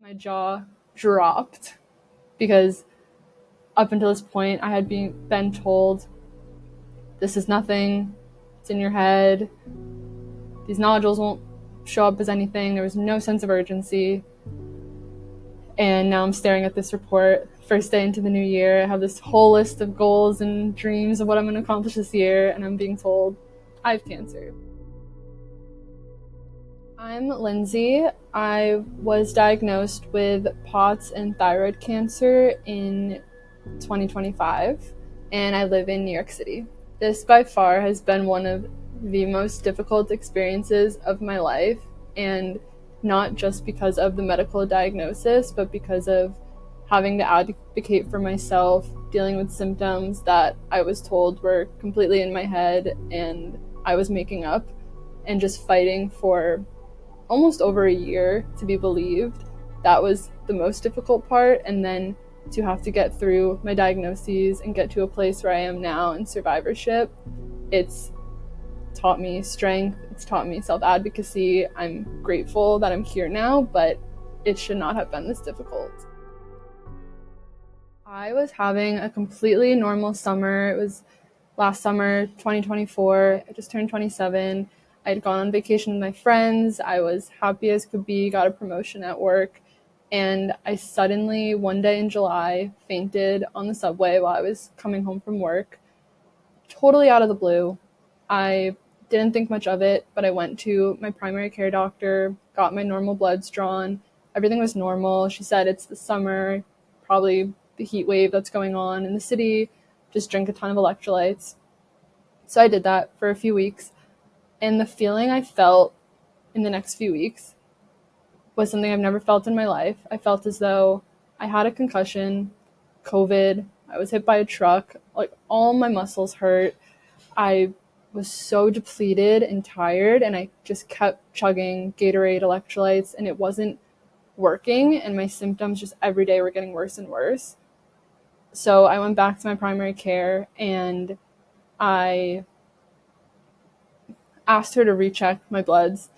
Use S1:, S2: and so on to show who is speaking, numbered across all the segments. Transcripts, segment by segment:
S1: my jaw dropped because up until this point I had been told, this is nothing, it's in your head, these nodules won't show up as anything. There was no sense of urgency. And now I'm staring at this report, first day into the new year. I have this whole list of goals and dreams of what I'm going to accomplish this year, and I'm being told I have cancer. I'm Lindsay. I was diagnosed with POTS and thyroid cancer in 2025, and I live in New York City. This by far has been one of the most difficult experiences of my life, and not just because of the medical diagnosis, but because of having to advocate for myself, dealing with symptoms that I was told were completely in my head and I was making up, and just fighting for almost over a year to be believed. That was the most difficult part, and then to have to get through my diagnoses and get to a place where I am now in survivorship, it's taught me strength, it's taught me self-advocacy. I'm grateful that I'm here now, but it should not have been this difficult. I was having a completely normal summer. It was last summer, 2024. I just turned 27. I had gone on vacation with my friends. I was happy as could be, got a promotion at work. And I suddenly, one day in July, fainted on the subway while I was coming home from work. Totally out of the blue. I didn't think much of it, but I went to my primary care doctor, got my normal bloods drawn. Everything was normal. She said it's the summer, probably the heat wave that's going on in the city. Just drink a ton of electrolytes. So I did that for a few weeks. And the feeling I felt in the next few weeks was something I've never felt in my life. I felt as though I had a concussion, COVID, I was hit by a truck, like all my muscles hurt. I was so depleted and tired, and I just kept chugging Gatorade electrolytes, and it wasn't working, and my symptoms just every day were getting worse and worse. So I went back to my primary care, and I asked her to recheck my bloods,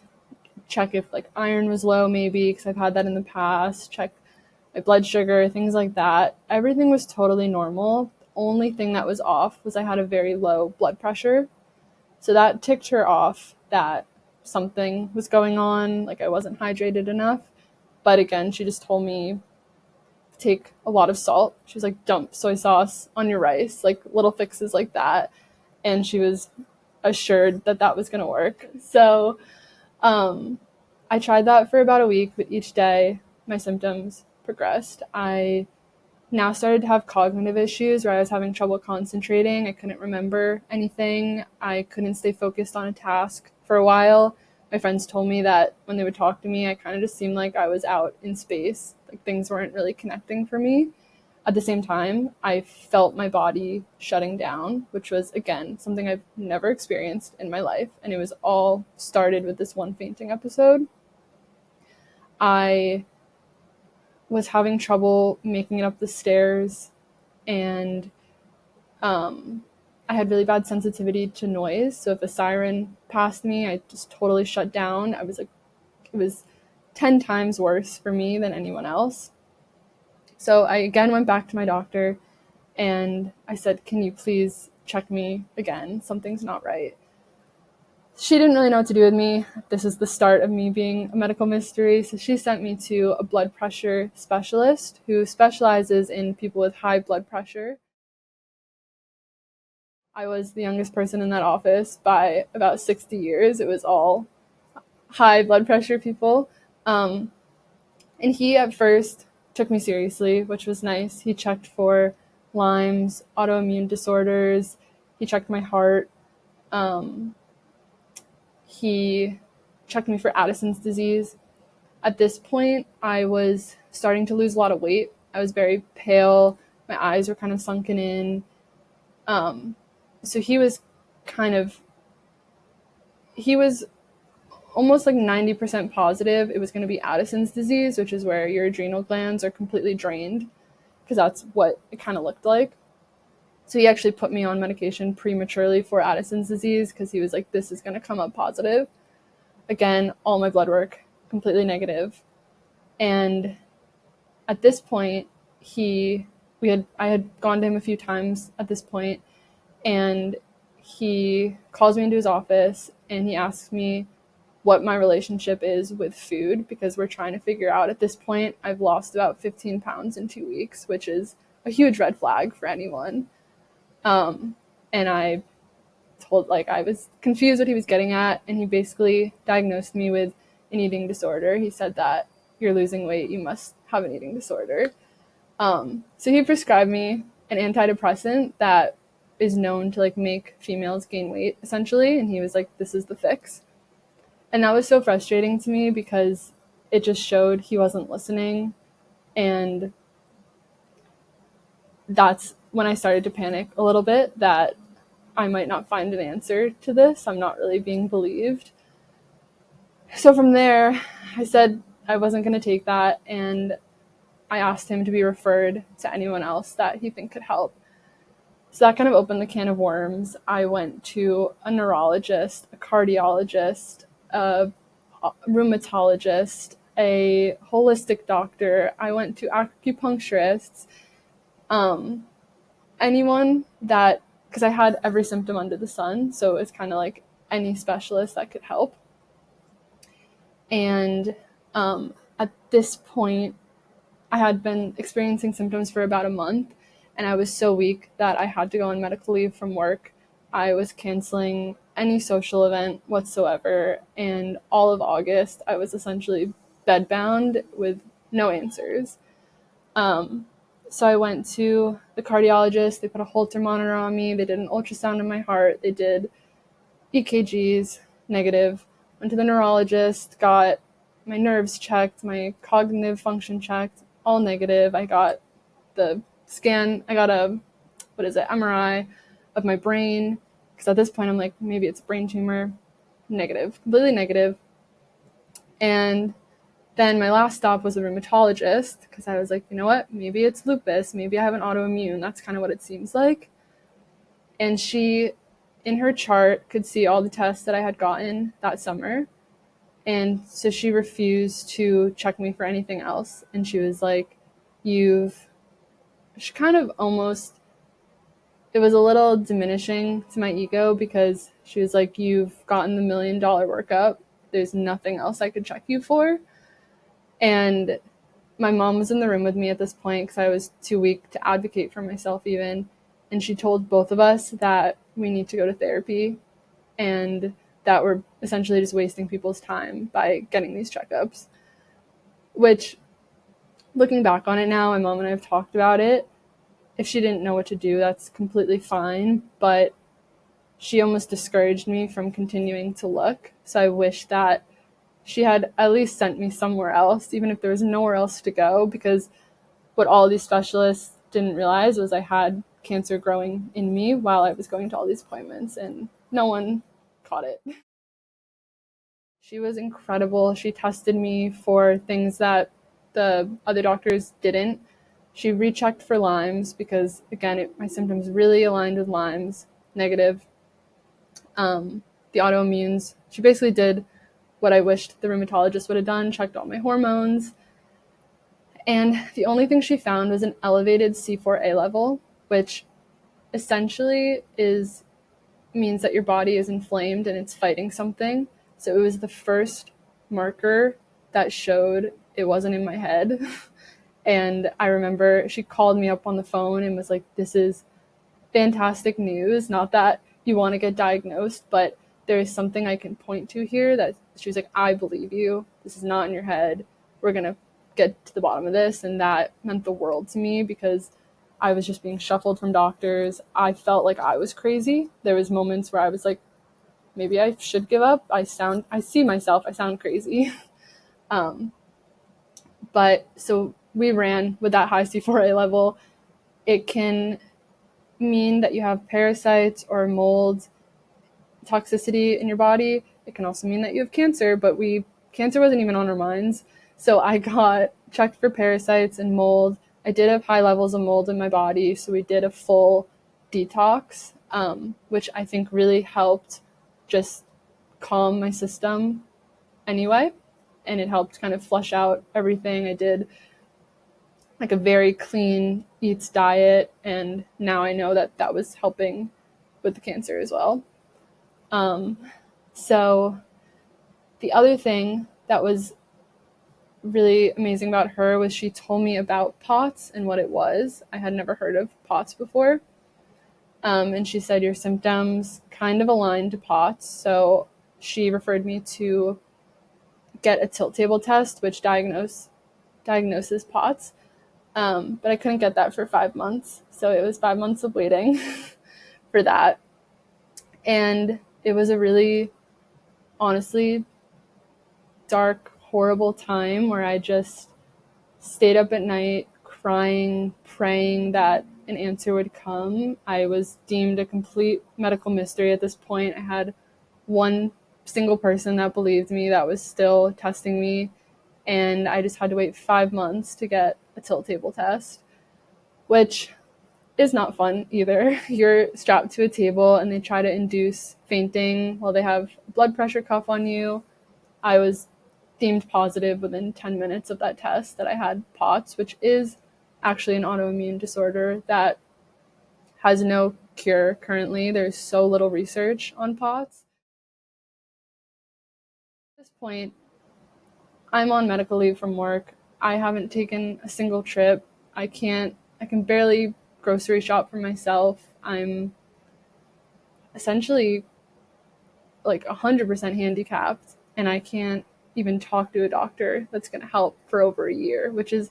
S1: check if like iron was low maybe, because I've had that in the past, check my blood sugar, things like that. Everything was totally normal. The only thing that was off was I had a very low blood pressure. So that ticked her off that something was going on, like I wasn't hydrated enough. But again, she just told me take a lot of salt. She was like, dump soy sauce on your rice, like little fixes like that. And she was assured that that was going to work. So I tried that for about a week, but each day my symptoms progressed. I now started to have cognitive issues where I was having trouble concentrating. I couldn't remember anything. I couldn't stay focused on a task for a while. My friends told me that when they would talk to me, I kind of just seemed like I was out in space. Like things weren't really connecting for me. At the same time, I felt my body shutting down, which was, again, something I've never experienced in my life. And it was all started with this one fainting episode. I was having trouble making it up the stairs, and I had really bad sensitivity to noise. So if a siren passed me, I just totally shut down. I was like, it was 10 times worse for me than anyone else. So I again went back to my doctor, and I said, can you please check me again? Something's not right. She didn't really know what to do with me. This is the start of me being a medical mystery. So she sent me to a blood pressure specialist who specializes in people with high blood pressure. I was the youngest person in that office by about 60 years. It was all high blood pressure people. And he at first took me seriously, which was nice. He checked for Lyme's, autoimmune disorders. He checked my heart. He checked me for Addison's disease. At this point, I was starting to lose a lot of weight. I was very pale. My eyes were kind of sunken in. So he was almost like 90% positive it was going to be Addison's disease, which is where your adrenal glands are completely drained, because that's what it kind of looked like. So he actually put me on medication prematurely for Addison's disease because he was like, this is going to come up positive. Again, all my blood work, completely negative. And at this point, I had gone to him a few times at this point, and he calls me into his office and he asks me what my relationship is with food, because we're trying to figure out, at this point, I've lost about 15 pounds in 2 weeks, which is a huge red flag for anyone. And I I was confused what he was getting at, and he basically diagnosed me with an eating disorder. He said that you're losing weight, you must have an eating disorder. So he prescribed me an antidepressant that is known to make females gain weight, essentially, and he was like, this is the fix. And that was so frustrating to me because it just showed he wasn't listening, and that's when I started to panic a little bit that I might not find an answer to this. I'm not really being believed. So from there, I said I wasn't going to take that, and I asked him to be referred to anyone else that he think could help. So that kind of opened the can of worms. I went to a neurologist, a cardiologist, a rheumatologist, a holistic doctor. I went to acupuncturists, anyone that, because I had every symptom under the sun, so it's kind of like any specialist that could help. And at this point, I had been experiencing symptoms for about a month, and I was so weak that I had to go on medical leave from work. I was canceling any social event whatsoever, and all of August, I was essentially bedbound with no answers. So I went to the cardiologist. They put a Holter monitor on me. They did an ultrasound of my heart. They did EKGs, negative. Went to the neurologist, got my nerves checked, my cognitive function checked, all negative. I got the scan. I got a, MRI of my brain. Because at this point, I'm like, maybe it's a brain tumor. Negative, completely negative. And then my last stop was a rheumatologist, because I was like, you know what, maybe it's lupus, maybe I have an autoimmune, that's kind of what it seems like. And she, in her chart, could see all the tests that I had gotten that summer. And so she refused to check me for anything else. And she was like, she kind of almost, it was a little diminishing to my ego, because she was like, you've gotten the $1 million workup, there's nothing else I could check you for. And my mom was in the room with me at this point, because I was too weak to advocate for myself even. And she told both of us that we need to go to therapy, and that we're essentially just wasting people's time by getting these checkups. Which, looking back on it now, my mom and I have talked about it. If she didn't know what to do, that's completely fine. But she almost discouraged me from continuing to look. So I wish that she had at least sent me somewhere else, even if there was nowhere else to go, because what all these specialists didn't realize was I had cancer growing in me while I was going to all these appointments, and no one caught it. She was incredible. She tested me for things that the other doctors didn't. She rechecked for Lyme's, because, again, my symptoms really aligned with Lyme's, negative. The autoimmunes, she basically did what I wished the rheumatologist would have done, checked all my hormones. And the only thing she found was an elevated C4A level, which essentially means that your body is inflamed and it's fighting something. So it was the first marker that showed it wasn't in my head. And I remember she called me up on the phone and was like, this is fantastic news. Not that you want to get diagnosed, but there is something I can point to here. That she was like, I believe you. This is not in your head. We're going to get to the bottom of this. And that meant the world to me, because I was just being shuffled from doctors. I felt like I was crazy. There was moments where I was like, maybe I should give up. I sound crazy. But so we ran with that high C4A level. It can mean that you have parasites or mold toxicity in your body. It can also mean that you have cancer, but cancer wasn't even on our minds. So I got checked for parasites and mold. I did have high levels of mold in my body, so we did a full detox, which I think really helped just calm my system anyway, and it helped kind of flush out everything. I did like a very clean eats diet, and now I know that that was helping with the cancer as well. So the other thing that was really amazing about her was she told me about POTS and what it was. I had never heard of POTS before. And she said your symptoms kind of align to POTS. So she referred me to get a tilt table test, which diagnoses POTS. But I couldn't get that for 5 months. So it was 5 months of waiting for that. And it was a really, honestly, dark, horrible time where I just stayed up at night crying, praying that an answer would come. I was deemed a complete medical mystery at this point. I had one single person that believed me that was still testing me, and I just had to wait 5 months to get a tilt table test, which is not fun either. You're strapped to a table and they try to induce fainting while they have a blood pressure cuff on you. I was deemed positive within 10 minutes of that test that I had POTS, which is actually an autoimmune disorder that has no cure currently. There's so little research on POTS. At this point, I'm on medical leave from work. I haven't taken a single trip. I can barely grocery shop for myself. I'm essentially like 100% handicapped, and I can't even talk to a doctor that's going to help for over a year, which is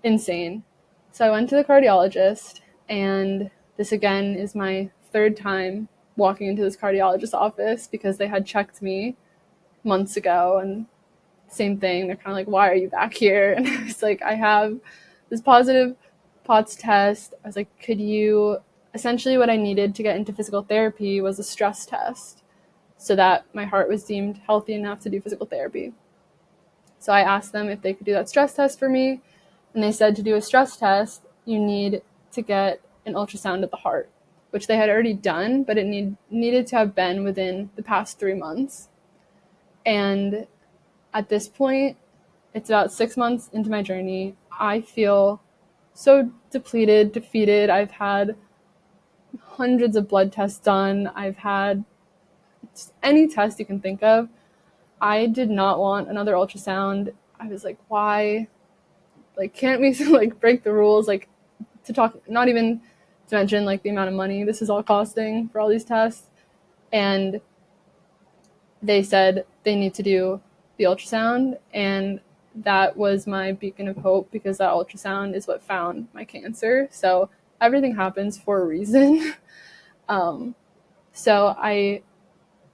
S1: insane. So I went to the cardiologist, and this again is my third time walking into this cardiologist's office because they had checked me months ago, and same thing. They're kind of like, why are you back here? And I was like, I have this positive POTS test. I was like, could you, essentially what I needed to get into physical therapy was a stress test so that my heart was deemed healthy enough to do physical therapy. So I asked them if they could do that stress test for me. And they said to do a stress test, you need to get an ultrasound of the heart, which they had already done, but it needed to have been within the past 3 months. And at this point, it's about 6 months into my journey. I feel so depleted, defeated. I've had hundreds of blood tests done. I've had any test you can think of. I did not want another ultrasound. I was like, why? Like, can't we like break the rules? Like, to talk, not even to mention like the amount of money this is all costing for all these tests. And they said they need to do the ultrasound, and that was my beacon of hope because that ultrasound is what found my cancer. So everything happens for a reason. So I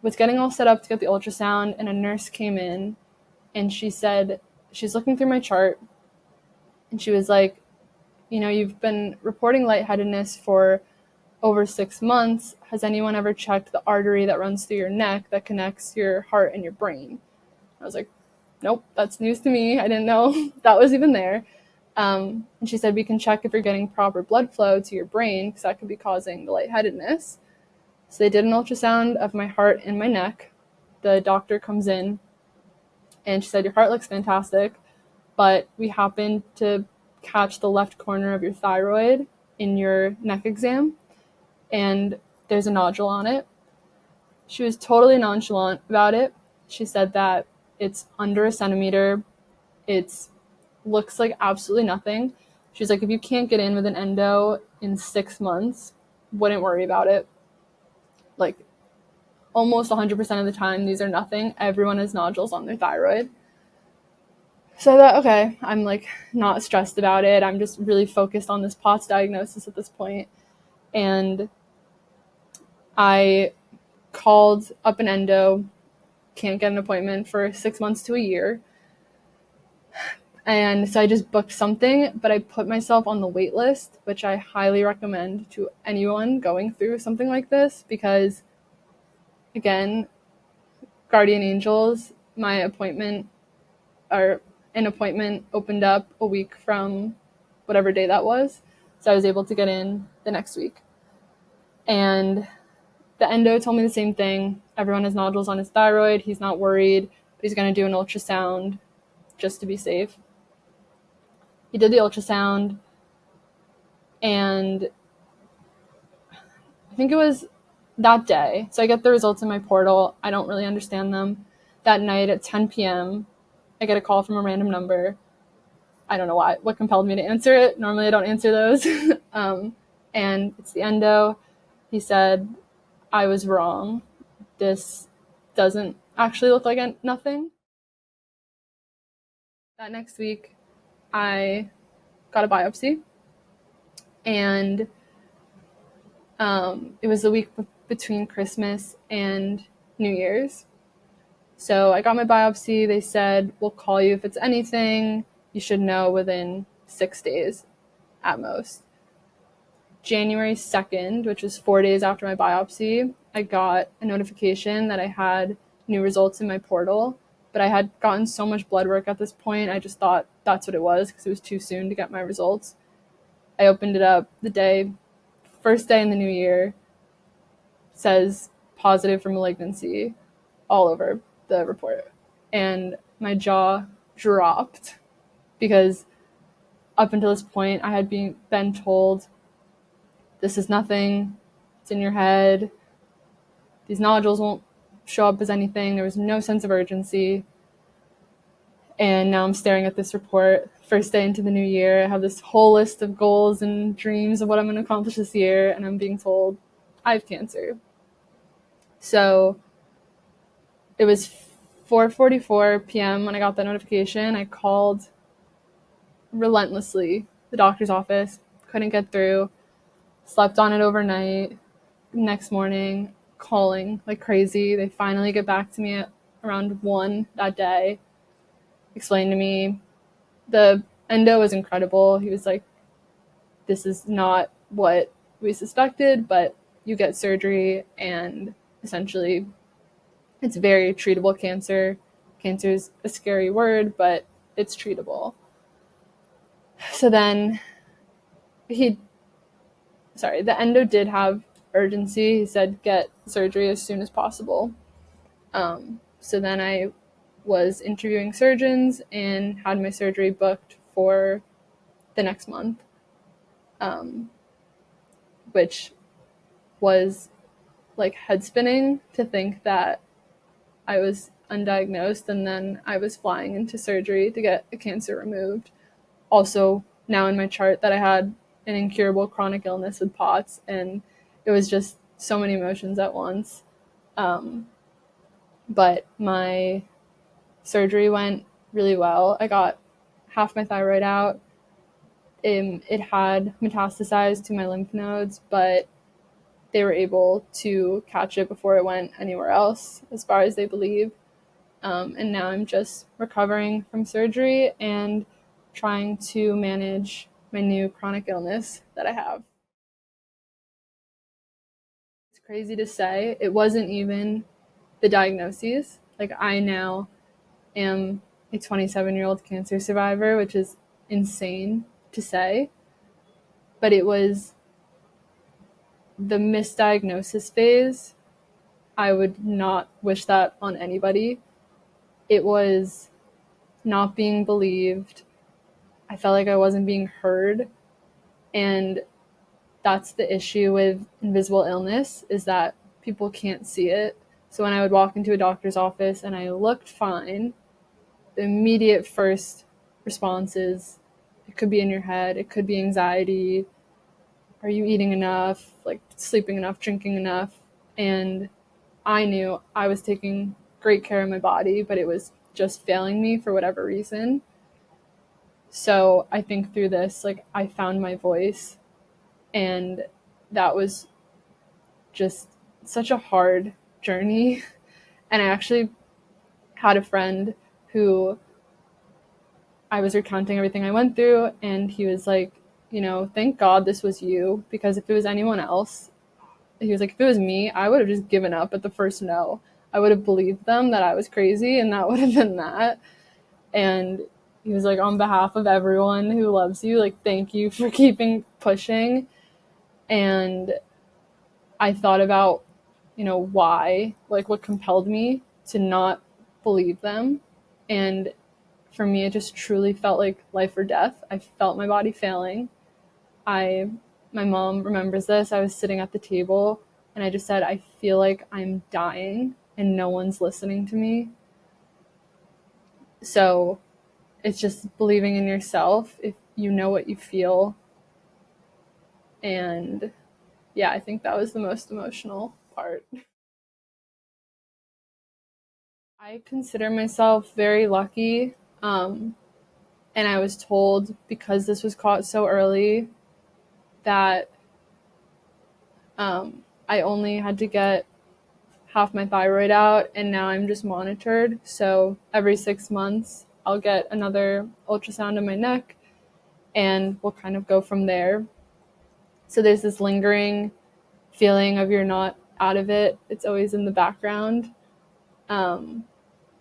S1: was getting all set up to get the ultrasound, and a nurse came in, and she said, she's looking through my chart, and she was like, you know, you've been reporting lightheadedness for over 6 months. Has anyone ever checked the artery that runs through your neck that connects your heart and your brain? I was like, nope, that's news to me. I didn't know that was even there. And she said, we can check if you're getting proper blood flow to your brain because that could be causing the lightheadedness. So they did an ultrasound of my heart and my neck. The doctor comes in and she said, your heart looks fantastic, but we happened to catch the left corner of your thyroid in your neck exam, and there's a nodule on it. She was totally nonchalant about it. She said that it's under a centimeter. It looks like absolutely nothing. She's like, if you can't get in with an endo in 6 months, wouldn't worry about it. Like, almost 100% of the time, these are nothing. Everyone has nodules on their thyroid. So I thought, okay, I'm like not stressed about it. I'm just really focused on this POTS diagnosis at this point. And I called up an endo, can't get an appointment for 6 months to a year. And so I just booked something, but I put myself on the wait list, which I highly recommend to anyone going through something like this because, again, guardian angels, my appointment or an appointment opened up a week from whatever day that was. So I was able to get in the next week. And the endo told me the same thing. Everyone has nodules on his thyroid. He's not worried, but he's going to do an ultrasound just to be safe. He did the ultrasound, and I think it was that day. So I get the results in my portal. I don't really understand them. That night at 10 p.m., I get a call from a random number. I don't know what compelled me to answer it. Normally I don't answer those. And it's the endo. He said, I was wrong. This doesn't actually look like nothing. That next week, I got a biopsy, and it was the week between Christmas and New Year's. So I got my biopsy. They said, we'll call you if it's anything. You should know within 6 days at most. January 2nd, which was 4 days after my biopsy, I got a notification that I had new results in my portal. But I had gotten so much blood work at this point, I just thought that's what it was because it was too soon to get my results. I opened it up first day in the new year, says positive for malignancy all over the report. And my jaw dropped because up until this point, I had been told, this is nothing, it's in your head, these nodules won't show up as anything. There was no sense of urgency. And now I'm staring at this report, first day into the new year. I have this whole list of goals and dreams of what I'm going to accomplish this year, and I'm being told I have cancer. So it was 4:44 p.m. when I got that notification. I called relentlessly the doctor's office, couldn't get through, slept on it overnight. Next morning, calling like crazy. They finally get back to me at around 1 that day, explained to me. The endo was incredible. He was like, this is not what we suspected, but you get surgery, and essentially it's very treatable cancer. Cancer is a scary word, but it's treatable. So then the endo did have urgency. He said, get surgery as soon as possible. So then I was interviewing surgeons and had my surgery booked for the next month, which was like head spinning to think that I was undiagnosed and then I was flying into surgery to get a cancer removed. Also, now in my chart that I had an incurable chronic illness with POTS, and it was just so many emotions at once. But my surgery went really well. I got half my thyroid out. It had metastasized to my lymph nodes, but they were able to catch it before it went anywhere else, as far as they believe. And now I'm just recovering from surgery and trying to manage my new chronic illness that I have. It's crazy to say. It wasn't even the diagnoses. Like, I now am a 27-year-old cancer survivor, which is insane to say. But it was the misdiagnosis phase. I would not wish that on anybody. It was not being believed. I felt like I wasn't being heard. And that's the issue with invisible illness, is that people can't see it. So when I would walk into a doctor's office and I looked fine, the immediate first response is, it could be in your head, it could be anxiety, are you eating enough, like sleeping enough, drinking enough? And I knew I was taking great care of my body, but it was just failing me for whatever reason. So I think through this, like, I found my voice, and that was just such a hard journey. And I actually had a friend who I was recounting everything I went through, and he was like, thank God this was you, because if it was anyone else, he was like, if it was me, I would have just given up at the first no. I would have believed them that I was crazy, and that would have been that. And he was like, on behalf of everyone who loves you, like, thank you for keeping pushing. And I thought about, why, like, what compelled me to not believe them. And for me, it just truly felt like life or death. I felt my body failing. My mom remembers this. I was sitting at the table and I just said, I feel like I'm dying and no one's listening to me. So it's just believing in yourself if you know what you feel. And yeah, I think that was the most emotional part. I consider myself very lucky. And I was told, because this was caught so early, that I only had to get half my thyroid out, and now I'm just monitored. So every 6 months, I'll get another ultrasound in my neck, and we'll kind of go from there. So there's this lingering feeling of you're not out of it. It's always in the background.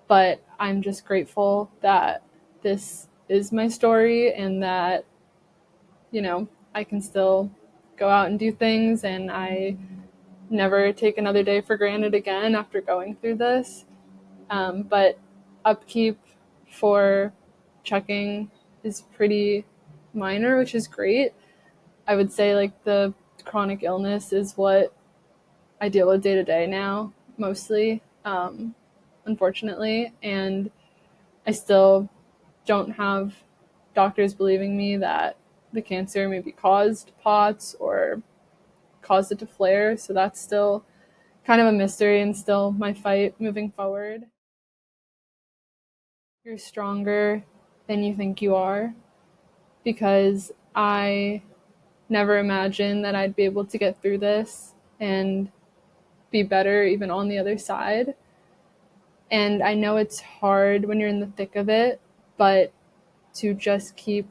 S1: But I'm just grateful that this is my story and that, I can still go out and do things, and I never take another day for granted again after going through this. But upkeep for checking is pretty minor, which is great. I would say like the chronic illness is what I deal with day to day now, mostly, unfortunately. And I still don't have doctors believing me that the cancer maybe caused POTS or caused it to flare. So that's still kind of a mystery and still my fight moving forward. You're stronger than you think you are, because I never imagined that I'd be able to get through this and be better even on the other side. And I know it's hard when you're in the thick of it, but to just keep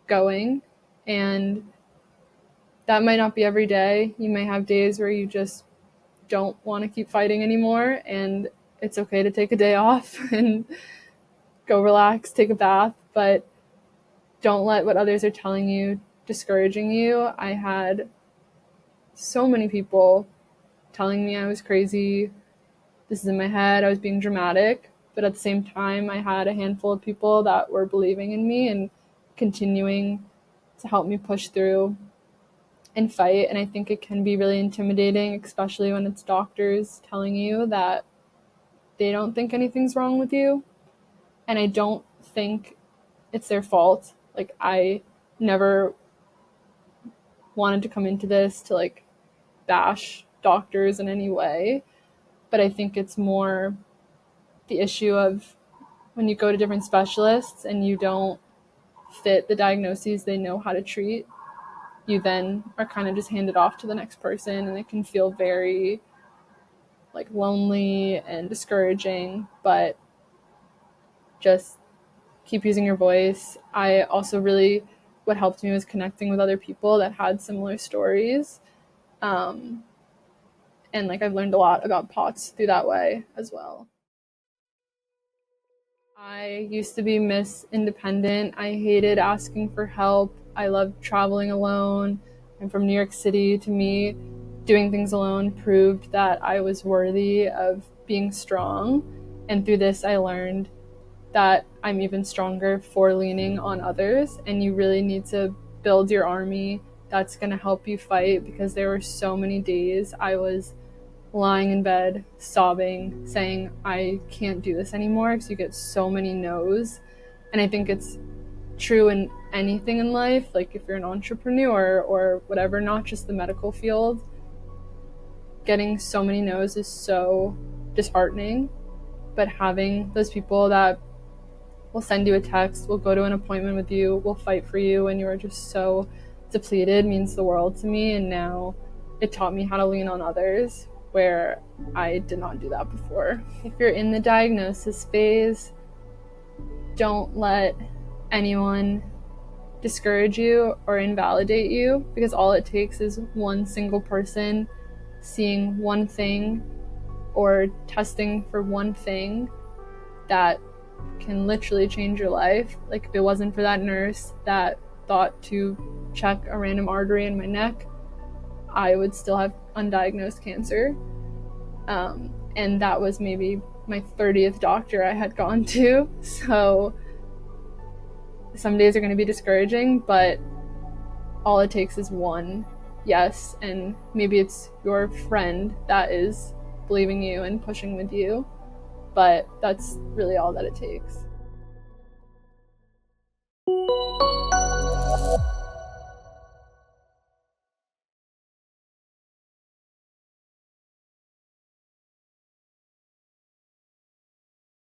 S1: going. And that might not be every day. You may have days where you just don't want to keep fighting anymore, and it's okay to take a day off and go relax, take a bath, but don't let what others are telling you discouraging you. I had so many people telling me I was crazy, this is in my head, I was being dramatic, but at the same time, I had a handful of people that were believing in me and continuing to help me push through and fight. And I think it can be really intimidating, especially when it's doctors telling you that they don't think anything's wrong with you. And I don't think it's their fault. Like, I never wanted to come into this to like bash doctors in any way, but I think it's more the issue of when you go to different specialists and you don't fit the diagnoses they know how to treat, you then are kind of just handed off to the next person, and it can feel very like lonely and discouraging. But just keep using your voice. I also really, what helped me was connecting with other people that had similar stories. And like I've learned a lot about POTS through that way as well. I used to be Miss Independent. I hated asking for help. I loved traveling alone. I'm from New York City. To me, doing things alone proved that I was worthy of being strong. And through this, I learned that I'm even stronger for leaning on others. And you really need to build your army that's going to help you fight, because there were so many days I was lying in bed, sobbing, saying, I can't do this anymore, because you get so many no's. And I think it's true in anything in life, like if you're an entrepreneur or whatever, not just the medical field, getting so many no's is so disheartening. But having those people that will send you a text, will go to an appointment with you, will fight for you when you are just so depleted means the world to me. And now it taught me how to lean on others, where I did not do that before. If you're in the diagnosis phase, don't let anyone discourage you or invalidate you, because all it takes is one single person seeing one thing or testing for one thing that can literally change your life. Like, if it wasn't for that nurse that thought to check a random artery in my neck, I would still have undiagnosed cancer. And that was maybe my 30th doctor I had gone to. So some days are going to be discouraging, but all it takes is one yes, and maybe it's your friend that is believing you and pushing with you, but that's really all that it takes.